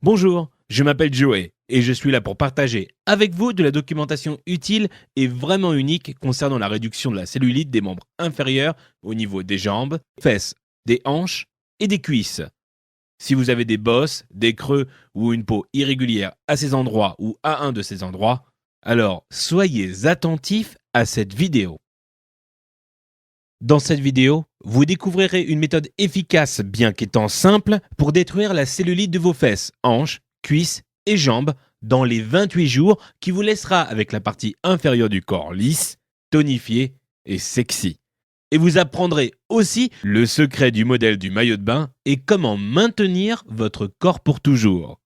Bonjour, je m'appelle Joey et je suis là pour partager avec vous de la documentation utile et vraiment unique concernant la réduction de la cellulite des membres inférieurs au niveau des jambes, fesses, des hanches et des cuisses. Si vous avez des bosses, des creux ou une peau irrégulière à ces endroits ou à un de ces endroits, alors soyez attentifs à cette vidéo. Dans cette vidéo, vous découvrirez une méthode efficace, bien qu'étant simple, pour détruire la cellulite de vos fesses, hanches, cuisses et jambes dans les 28 jours qui vous laissera avec la partie inférieure du corps lisse, tonifiée et sexy. Et vous apprendrez aussi le secret du modèle du maillot de bain et comment maintenir votre corps pour toujours.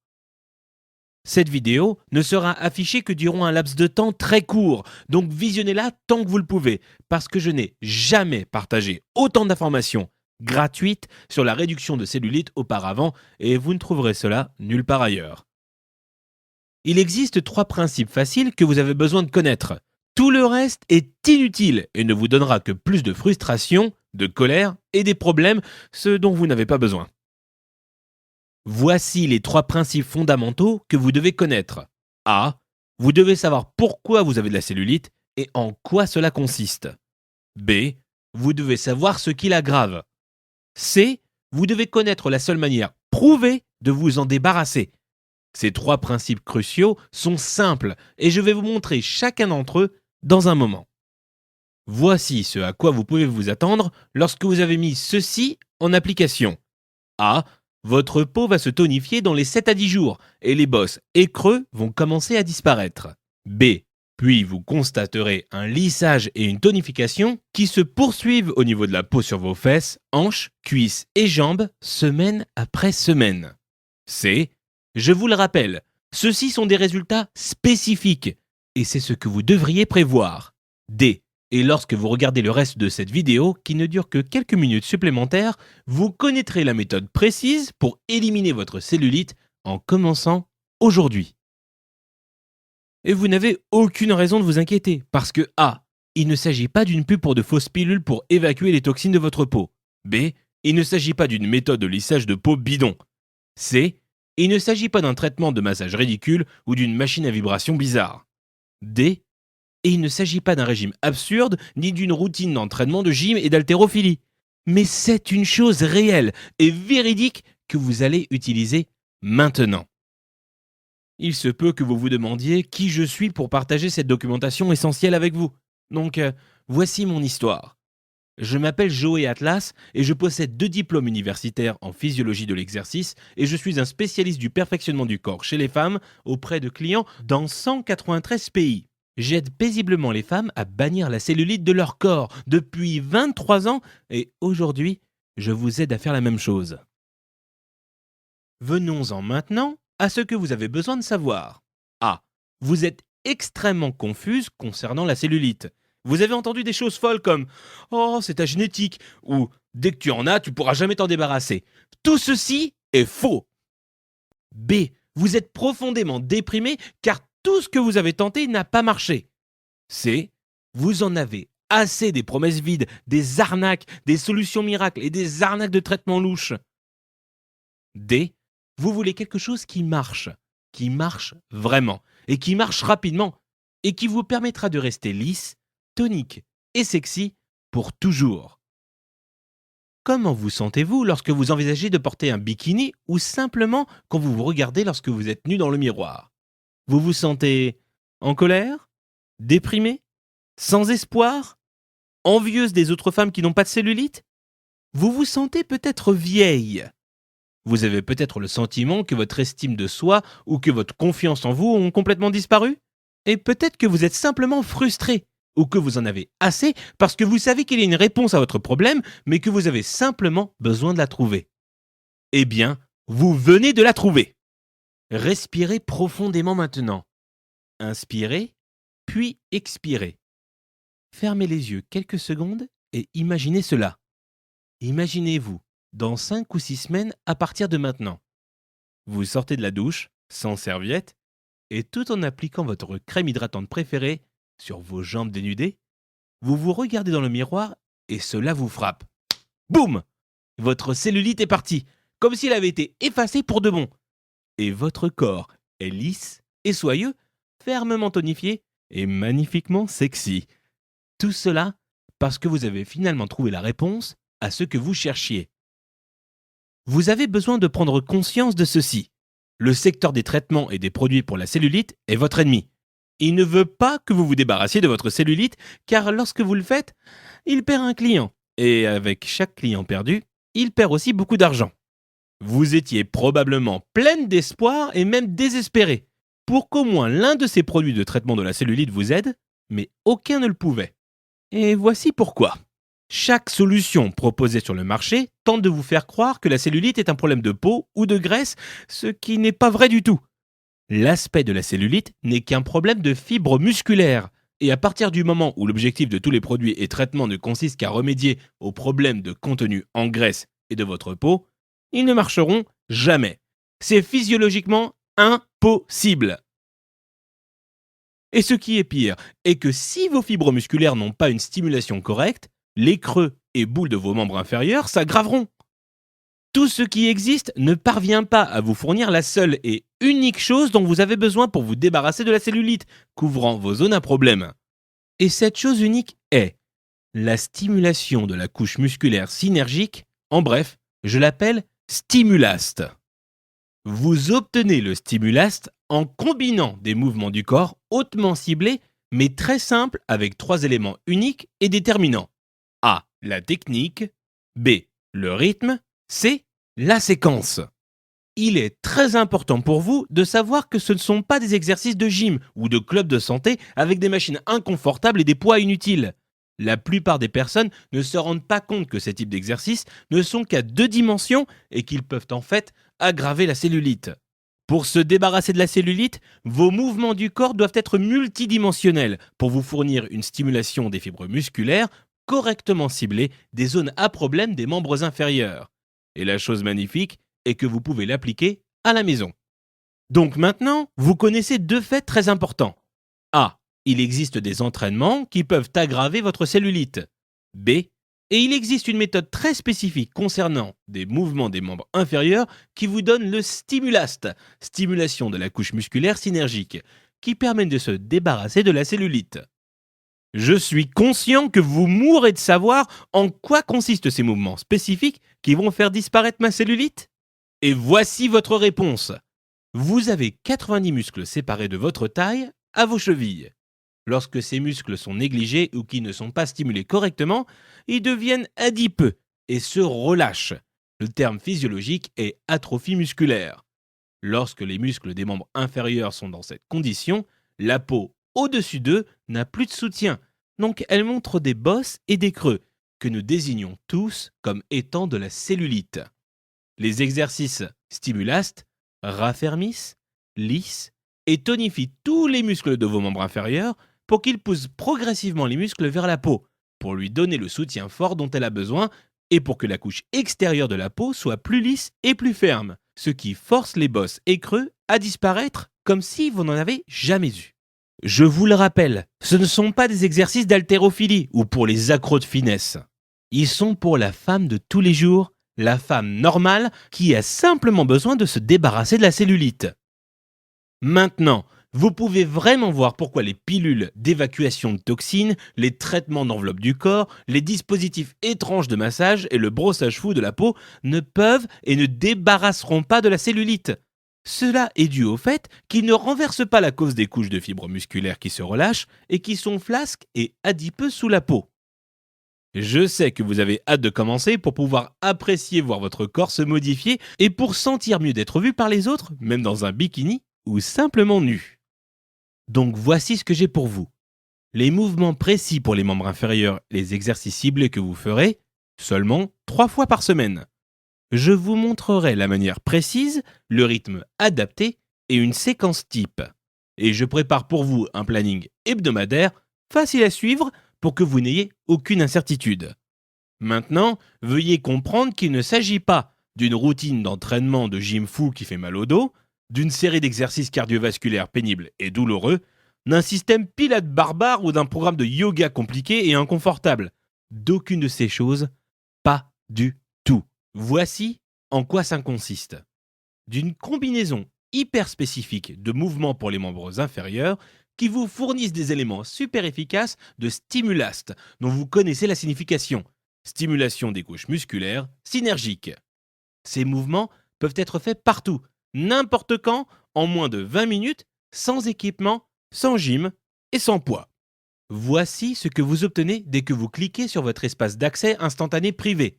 Cette vidéo ne sera affichée que durant un laps de temps très court, donc visionnez-la tant que vous le pouvez, parce que je n'ai jamais partagé autant d'informations gratuites sur la réduction de cellulite auparavant, et vous ne trouverez cela nulle part ailleurs. Il existe 3 principes faciles que vous avez besoin de connaître. Tout le reste est inutile et ne vous donnera que plus de frustration, de colère et des problèmes, ce dont vous n'avez pas besoin. Voici les 3 principes fondamentaux que vous devez connaître. A. Vous devez savoir pourquoi vous avez de la cellulite et en quoi cela consiste. B. Vous devez savoir ce qui l'aggrave. C. Vous devez connaître la seule manière prouvée de vous en débarrasser. Ces 3 principes cruciaux sont simples et je vais vous montrer chacun d'entre eux dans un moment. Voici ce à quoi vous pouvez vous attendre lorsque vous avez mis ceci en application. A. Votre peau va se tonifier dans les 7 à 10 jours et les bosses et creux vont commencer à disparaître. B. Puis vous constaterez un lissage et une tonification qui se poursuivent au niveau de la peau sur vos fesses, hanches, cuisses et jambes semaine après semaine. C. Je vous le rappelle, ceux-ci sont des résultats spécifiques et c'est ce que vous devriez prévoir. D. Et lorsque vous regardez le reste de cette vidéo, qui ne dure que quelques minutes supplémentaires, vous connaîtrez la méthode précise pour éliminer votre cellulite en commençant aujourd'hui. Et vous n'avez aucune raison de vous inquiéter, parce que A. Il ne s'agit pas d'une pub pour de fausses pilules pour évacuer les toxines de votre peau. B. Il ne s'agit pas d'une méthode de lissage de peau bidon. C. Il ne s'agit pas d'un traitement de massage ridicule ou d'une machine à vibration bizarre. D. Et il ne s'agit pas d'un régime absurde ni d'une routine d'entraînement de gym et d'haltérophilie. Mais c'est une chose réelle et véridique que vous allez utiliser maintenant. Il se peut que vous vous demandiez qui je suis pour partager cette documentation essentielle avec vous. Donc, voici mon histoire. Je m'appelle Joey Atlas et je possède 2 diplômes universitaires en physiologie de l'exercice et je suis un spécialiste du perfectionnement du corps chez les femmes auprès de clients dans 193 pays. J'aide paisiblement les femmes à bannir la cellulite de leur corps depuis 23 ans et aujourd'hui, je vous aide à faire la même chose. Venons-en maintenant à ce que vous avez besoin de savoir. A. Vous êtes extrêmement confuse concernant la cellulite. Vous avez entendu des choses folles comme « Oh, c'est ta génétique » ou « Dès que tu en as, tu pourras jamais t'en débarrasser ». Tout ceci est faux. B. Vous êtes profondément déprimé car tout ce que vous avez tenté n'a pas marché. C. Vous en avez assez des promesses vides, des arnaques, des solutions miracles et des arnaques de traitement louche. D. Vous voulez quelque chose qui marche vraiment, et qui marche rapidement, et qui vous permettra de rester lisse, tonique et sexy pour toujours. Comment vous sentez-vous lorsque vous envisagez de porter un bikini ou simplement quand vous vous regardez lorsque vous êtes nu dans le miroir ? Vous vous sentez en colère, déprimé, sans espoir, envieuse des autres femmes qui n'ont pas de cellulite ? Vous vous sentez peut-être vieille. Vous avez peut-être le sentiment que votre estime de soi ou que votre confiance en vous ont complètement disparu ? Et peut-être que vous êtes simplement frustré ou que vous en avez assez parce que vous savez qu'il y a une réponse à votre problème mais que vous avez simplement besoin de la trouver. Eh bien, vous venez de la trouver. Respirez profondément maintenant. Inspirez, puis expirez. Fermez les yeux quelques secondes et imaginez cela. Imaginez-vous dans 5 ou 6 semaines à partir de maintenant. Vous sortez de la douche, sans serviette, et tout en appliquant votre crème hydratante préférée sur vos jambes dénudées, vous vous regardez dans le miroir et cela vous frappe. Boum ! Votre cellulite est partie, comme si elle avait été effacée pour de bon. et votre corps est lisse et soyeux, fermement tonifié et magnifiquement sexy. Tout cela parce que vous avez finalement trouvé la réponse à ce que vous cherchiez. Vous avez besoin de prendre conscience de ceci. Le secteur des traitements et des produits pour la cellulite est votre ennemi. Il ne veut pas que vous vous débarrassiez de votre cellulite car lorsque vous le faites, il perd un client. Et avec chaque client perdu, il perd aussi beaucoup d'argent. Vous étiez probablement pleine d'espoir et même désespérée pour qu'au moins l'un de ces produits de traitement de la cellulite vous aide, mais aucun ne le pouvait. Et voici pourquoi. Chaque solution proposée sur le marché tente de vous faire croire que la cellulite est un problème de peau ou de graisse, ce qui n'est pas vrai du tout. L'aspect de la cellulite n'est qu'un problème de fibres musculaires. Et à partir du moment où l'objectif de tous les produits et traitements ne consiste qu'à remédier aux problèmes de contenu en graisse et de votre peau, ils ne marcheront jamais. C'est physiologiquement impossible. Et ce qui est pire est que si vos fibres musculaires n'ont pas une stimulation correcte, les creux et boules de vos membres inférieurs s'aggraveront. Tout ce qui existe ne parvient pas à vous fournir la seule et unique chose dont vous avez besoin pour vous débarrasser de la cellulite, couvrant vos zones à problème. Et cette chose unique est la stimulation de la couche musculaire synergique, en bref, je l'appelle Stimulast. Vous obtenez le Stimulast en combinant des mouvements du corps hautement ciblés, mais très simples avec 3 éléments uniques et déterminants. A. La technique. B. Le rythme. C. La séquence. Il est très important pour vous de savoir que ce ne sont pas des exercices de gym ou de club de santé avec des machines inconfortables et des poids inutiles. La plupart des personnes ne se rendent pas compte que ces types d'exercices ne sont qu'à 2 dimensions et qu'ils peuvent en fait aggraver la cellulite. Pour se débarrasser de la cellulite, vos mouvements du corps doivent être multidimensionnels pour vous fournir une stimulation des fibres musculaires correctement ciblées des zones à problème des membres inférieurs. Et la chose magnifique est que vous pouvez l'appliquer à la maison. Donc maintenant, vous connaissez 2 faits très importants. A. Il existe des entraînements qui peuvent aggraver votre cellulite. B. Et il existe une méthode très spécifique concernant des mouvements des membres inférieurs qui vous donne le Stimulast, stimulation de la couche musculaire synergique, qui permet de se débarrasser de la cellulite. Je suis conscient que vous mourrez de savoir en quoi consistent ces mouvements spécifiques qui vont faire disparaître ma cellulite. Et voici votre réponse. Vous avez 90 muscles séparés de votre taille à vos chevilles. Lorsque ces muscles sont négligés ou qui ne sont pas stimulés correctement, ils deviennent adipeux et se relâchent. Le terme physiologique est atrophie musculaire. Lorsque les muscles des membres inférieurs sont dans cette condition, la peau au-dessus d'eux n'a plus de soutien, donc elle montre des bosses et des creux, que nous désignons tous comme étant de la cellulite. Les exercices Stimulast raffermissent, lissent et tonifient tous les muscles de vos membres inférieurs pour qu'ils poussent progressivement les muscles vers la peau, pour lui donner le soutien fort dont elle a besoin et pour que la couche extérieure de la peau soit plus lisse et plus ferme, ce qui force les bosses et creux à disparaître comme si vous n'en avez jamais eu. Je vous le rappelle, ce ne sont pas des exercices d'haltérophilie ou pour les accros de finesse. Ils sont pour la femme de tous les jours, la femme normale qui a simplement besoin de se débarrasser de la cellulite. Maintenant, vous pouvez vraiment voir pourquoi les pilules d'évacuation de toxines, les traitements d'enveloppe du corps, les dispositifs étranges de massage et le brossage fou de la peau ne peuvent et ne débarrasseront pas de la cellulite. Cela est dû au fait qu'ils ne renversent pas la cause des couches de fibres musculaires qui se relâchent et qui sont flasques et adipeux sous la peau. Je sais que vous avez hâte de commencer pour pouvoir apprécier voir votre corps se modifier et pour sentir mieux d'être vu par les autres, même dans un bikini ou simplement nu. Donc voici ce que j'ai pour vous. Les mouvements précis pour les membres inférieurs, les exercices ciblés que vous ferez, seulement 3 fois par semaine. Je vous montrerai la manière précise, le rythme adapté et une séquence type. Et je prépare pour vous un planning hebdomadaire, facile à suivre pour que vous n'ayez aucune incertitude. Maintenant, veuillez comprendre qu'il ne s'agit pas d'une routine d'entraînement de gym fou qui fait mal au dos, d'une série d'exercices cardiovasculaires pénibles et douloureux, d'un système Pilates barbare ou d'un programme de yoga compliqué et inconfortable. D'aucune de ces choses, pas du tout. Voici en quoi ça consiste. D'une combinaison hyper spécifiques de mouvements pour les membres inférieurs qui vous fournissent des éléments super efficaces de stimulast, dont vous connaissez la signification. Stimulation des couches musculaires synergiques. Ces mouvements peuvent être faits partout, n'importe quand, en moins de 20 minutes, sans équipement, sans gym et sans poids. Voici ce que vous obtenez dès que vous cliquez sur votre espace d'accès instantané privé.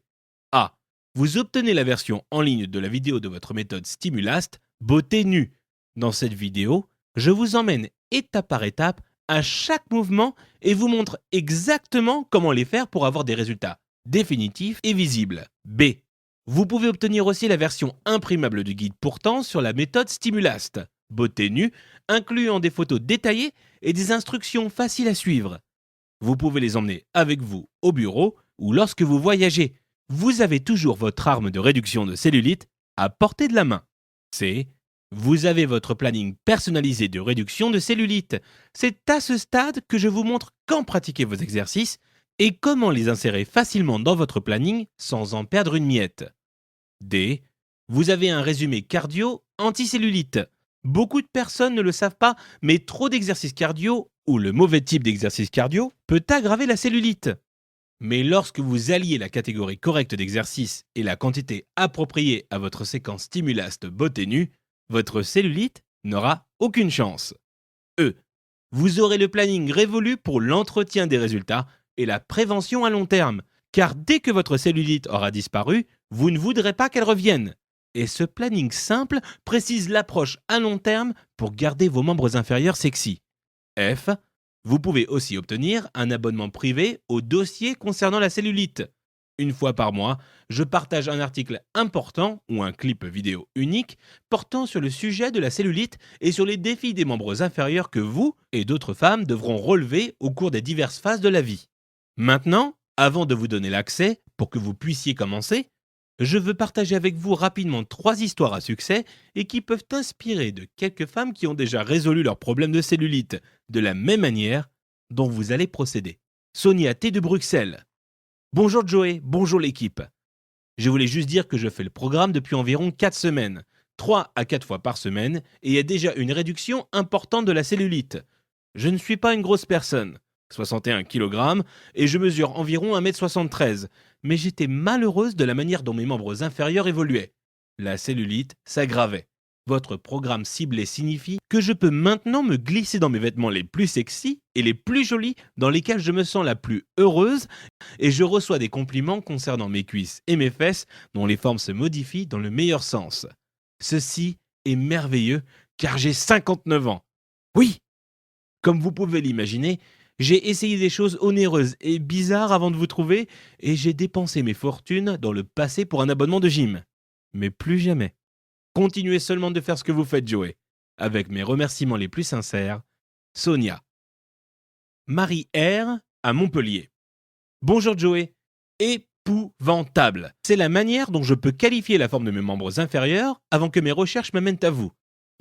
A. Vous obtenez la version en ligne de la vidéo de votre méthode Stimulast, beauté nue. Dans cette vidéo, je vous emmène étape par étape à chaque mouvement et vous montre exactement comment les faire pour avoir des résultats définitifs et visibles. B. Vous pouvez obtenir aussi la version imprimable du guide pourtant sur la méthode Stimulast, beauté nue, incluant des photos détaillées et des instructions faciles à suivre. Vous pouvez les emmener avec vous au bureau ou lorsque vous voyagez. Vous avez toujours votre arme de réduction de cellulite à portée de la main. C. Vous avez votre planning personnalisé de réduction de cellulite. C'est à ce stade que je vous montre quand pratiquer vos exercices et comment les insérer facilement dans votre planning sans en perdre une miette. D. Vous avez un résumé cardio anticellulite. Beaucoup de personnes ne le savent pas, mais trop d'exercices cardio ou le mauvais type d'exercice cardio peut aggraver la cellulite. Mais lorsque vous alliez la catégorie correcte d'exercice et la quantité appropriée à votre séquence Stimulast beauté nue, votre cellulite n'aura aucune chance. E. Vous aurez le planning révolu pour l'entretien des résultats et la prévention à long terme, car dès que votre cellulite aura disparu, vous ne voudrez pas qu'elle revienne. Et ce planning simple précise l'approche à long terme pour garder vos membres inférieurs sexy. F. Vous pouvez aussi obtenir un abonnement privé au dossier concernant la cellulite. Une fois par mois, je partage un article important ou un clip vidéo unique portant sur le sujet de la cellulite et sur les défis des membres inférieurs que vous et d'autres femmes devront relever au cours des diverses phases de la vie. Maintenant, avant de vous donner l'accès pour que vous puissiez commencer, je veux partager avec vous rapidement 3 histoires à succès et qui peuvent inspirer de quelques femmes qui ont déjà résolu leurs problèmes de cellulite de la même manière dont vous allez procéder. Sonia T de Bruxelles. Bonjour Joey, bonjour l'équipe. Je voulais juste dire que je fais le programme depuis environ 4 semaines, 3 à 4 fois par semaine, et il y a déjà une réduction importante de la cellulite. Je ne suis pas une grosse personne, 61 kg, et je mesure environ 1m73, mais j'étais malheureuse de la manière dont mes membres inférieurs évoluaient. La cellulite s'aggravait. Votre programme ciblé signifie que je peux maintenant me glisser dans mes vêtements les plus sexy et les plus jolis dans lesquels je me sens la plus heureuse et je reçois des compliments concernant mes cuisses et mes fesses dont les formes se modifient dans le meilleur sens. Ceci est merveilleux car j'ai 59 ans. Oui, comme vous pouvez l'imaginer, j'ai essayé des choses onéreuses et bizarres avant de vous trouver et j'ai dépensé mes fortunes dans le passé pour un abonnement de gym. Mais plus jamais. Continuez seulement de faire ce que vous faites, Joey. Avec mes remerciements les plus sincères, Sonia. Marie R. à Montpellier. Bonjour Joey. Épouvantable. C'est la manière dont je peux qualifier la forme de mes membres inférieurs avant que mes recherches m'amènent à vous.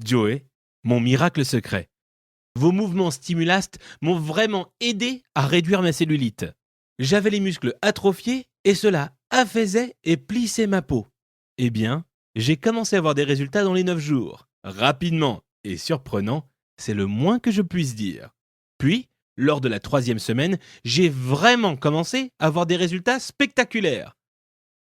Joey, mon miracle secret. Vos mouvements Stimulast m'ont vraiment aidé à réduire ma cellulite. J'avais les muscles atrophiés et cela affaisait et plissait ma peau. Eh bien, j'ai commencé à avoir des résultats dans les 9 jours. Rapidement et surprenant, c'est le moins que je puisse dire. Puis, lors de la 3e semaine, j'ai vraiment commencé à avoir des résultats spectaculaires.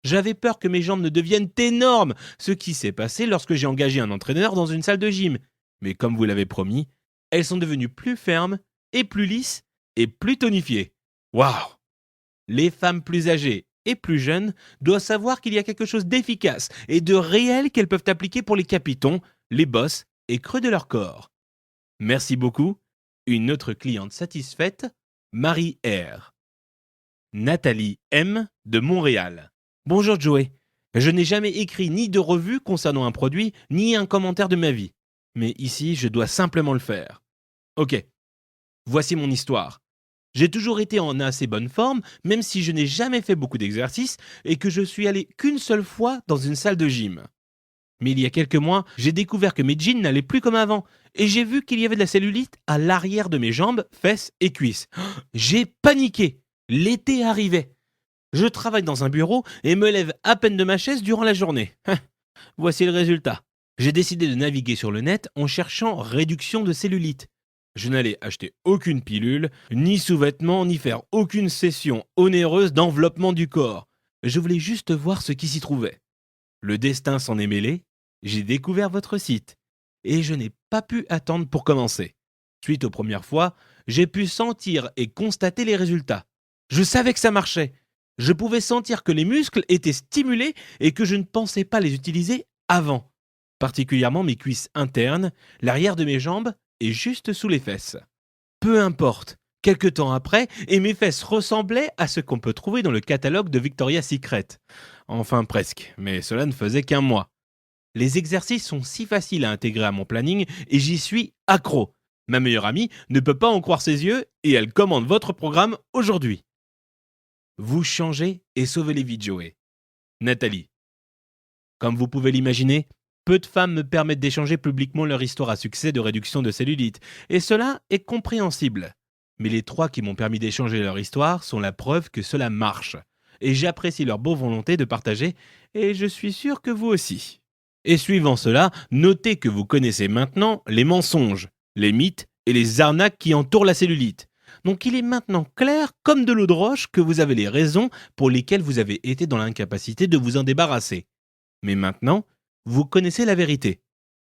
J'avais peur que mes jambes ne deviennent énormes, ce qui s'est passé lorsque j'ai engagé un entraîneur dans une salle de gym. Mais comme vous l'avez promis, elles sont devenues plus fermes et plus lisses et plus tonifiées. Waouh! Les femmes plus âgées et plus jeunes doivent savoir qu'il y a quelque chose d'efficace et de réel qu'elles peuvent appliquer pour les capitons, les bosses et creux de leur corps. Merci beaucoup. Une autre cliente satisfaite, Marie R. Nathalie M. de Montréal. Bonjour Joey. Je n'ai jamais écrit ni de revue concernant un produit, ni un commentaire de ma vie. Mais ici, je dois simplement le faire. Ok. Voici mon histoire. J'ai toujours été en assez bonne forme, même si je n'ai jamais fait beaucoup d'exercices et que je suis allé qu'une seule fois dans une salle de gym. Mais il y a quelques mois, j'ai découvert que mes jeans n'allaient plus comme avant et j'ai vu qu'il y avait de la cellulite à l'arrière de mes jambes, fesses et cuisses. J'ai paniqué. L'été arrivait. Je travaille dans un bureau et me lève à peine de ma chaise durant la journée. Voici le résultat. J'ai décidé de naviguer sur le net en cherchant réduction de cellulite. Je n'allais acheter aucune pilule, ni sous-vêtements, ni faire aucune session onéreuse d'enveloppement du corps. Je voulais juste voir ce qui s'y trouvait. Le destin s'en est mêlé, j'ai découvert votre site. Et je n'ai pas pu attendre pour commencer. Suite aux premières fois, j'ai pu sentir et constater les résultats. Je savais que ça marchait. Je pouvais sentir que les muscles étaient stimulés et que je ne pensais pas les utiliser avant. Particulièrement mes cuisses internes, l'arrière de mes jambes et juste sous les fesses. Peu importe, quelque temps après, et mes fesses ressemblaient à ce qu'on peut trouver dans le catalogue de Victoria's Secret. Enfin presque, mais cela ne faisait qu'un mois. Les exercices sont si faciles à intégrer à mon planning et j'y suis accro. Ma meilleure amie ne peut pas en croire ses yeux et elle commande votre programme aujourd'hui. Vous changez et sauvez les vies de Joey. Nathalie. Comme vous pouvez l'imaginer, peu de femmes me permettent d'échanger publiquement leur histoire à succès de réduction de cellulite, et cela est compréhensible. Mais les 3 qui m'ont permis d'échanger leur histoire sont la preuve que cela marche. Et j'apprécie leur bonne volonté de partager, et je suis sûr que vous aussi. Et suivant cela, notez que vous connaissez maintenant les mensonges, les mythes et les arnaques qui entourent la cellulite. Donc il est maintenant clair comme de l'eau de roche que vous avez les raisons pour lesquelles vous avez été dans l'incapacité de vous en débarrasser. Mais maintenant, vous connaissez la vérité.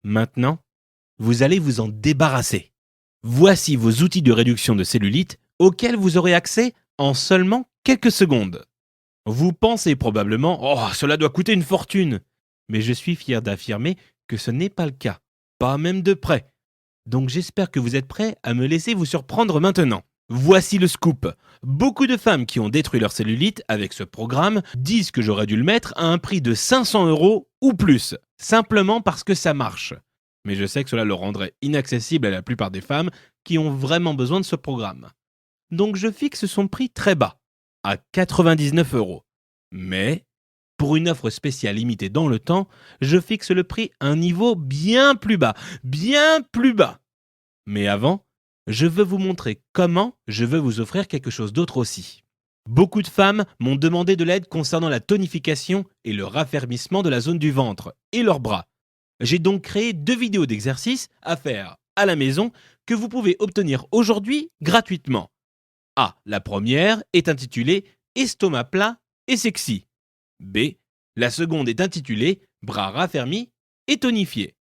Maintenant, vous allez vous en débarrasser. Voici vos outils de réduction de cellulite auxquels vous aurez accès en seulement quelques secondes. Vous pensez probablement « Oh, cela doit coûter une fortune !» Mais je suis fier d'affirmer que ce n'est pas le cas. Pas même de près. Donc j'espère que vous êtes prêts à me laisser vous surprendre maintenant. Voici le scoop. Beaucoup de femmes qui ont détruit leur cellulite avec ce programme disent que j'aurais dû le mettre à un prix de 500 € ou plus, simplement parce que ça marche. Mais je sais que cela le rendrait inaccessible à la plupart des femmes qui ont vraiment besoin de ce programme. Donc je fixe son prix très bas, à 99 €. Mais, pour une offre spéciale limitée dans le temps, je fixe le prix à un niveau bien plus bas, bien plus bas. Mais avant, je veux vous montrer comment je veux vous offrir quelque chose d'autre aussi. Beaucoup de femmes m'ont demandé de l'aide concernant la tonification et le raffermissement de la zone du ventre et leurs bras. J'ai donc créé 2 vidéos d'exercices à faire à la maison que vous pouvez obtenir aujourd'hui gratuitement. La première est intitulée « Estomac plat et sexy ». B. La seconde est intitulée « Bras raffermis et tonifiés ».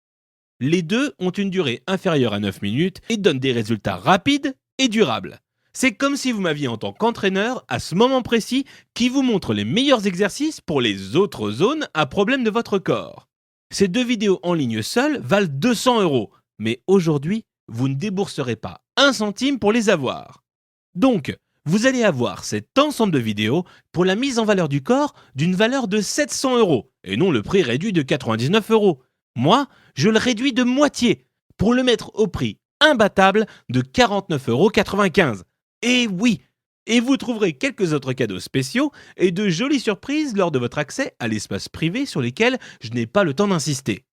Les deux ont une durée inférieure à 9 minutes et donnent des résultats rapides et durables. C'est comme si vous m'aviez en tant qu'entraîneur à ce moment précis qui vous montre les meilleurs exercices pour les autres zones à problème de votre corps. Ces 2 vidéos en ligne seules valent 200 €, mais aujourd'hui, vous ne débourserez pas 1 centime pour les avoir. Donc, vous allez avoir cet ensemble de vidéos pour la mise en valeur du corps d'une valeur de 700 € et non le prix réduit de 99 €. Moi, je le réduis de moitié pour le mettre au prix imbattable de 49,95 €. Et oui, et vous trouverez quelques autres cadeaux spéciaux et de jolies surprises lors de votre accès à l'espace privé sur lesquels je n'ai pas le temps d'insister.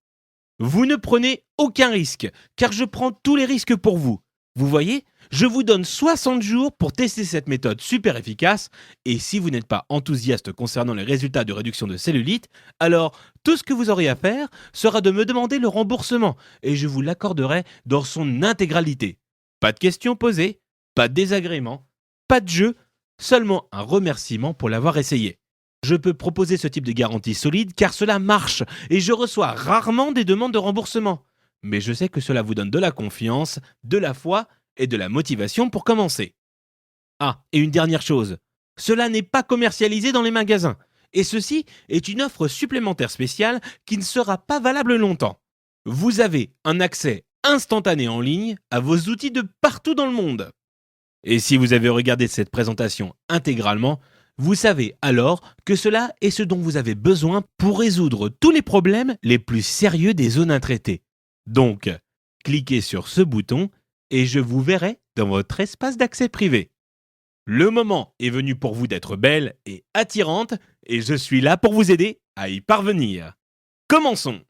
Vous ne prenez aucun risque, car je prends tous les risques pour vous. Vous voyez, je vous donne 60 jours pour tester cette méthode super efficace et si vous n'êtes pas enthousiaste concernant les résultats de réduction de cellulite, alors tout ce que vous aurez à faire sera de me demander le remboursement et je vous l'accorderai dans son intégralité. Pas de questions posées, pas de désagréments, pas de jeu, seulement un remerciement pour l'avoir essayé. Je peux proposer ce type de garantie solide car cela marche et je reçois rarement des demandes de remboursement. Mais je sais que cela vous donne de la confiance, de la foi et de la motivation pour commencer. Et une dernière chose, cela n'est pas commercialisé dans les magasins. Et ceci est une offre supplémentaire spéciale qui ne sera pas valable longtemps. Vous avez un accès instantané en ligne à vos outils de partout dans le monde. Et si vous avez regardé cette présentation intégralement, vous savez alors que cela est ce dont vous avez besoin pour résoudre tous les problèmes les plus sérieux des zones intraitées. Donc, cliquez sur ce bouton et je vous verrai dans votre espace d'accès privé. Le moment est venu pour vous d'être belle et attirante et je suis là pour vous aider à y parvenir. Commençons!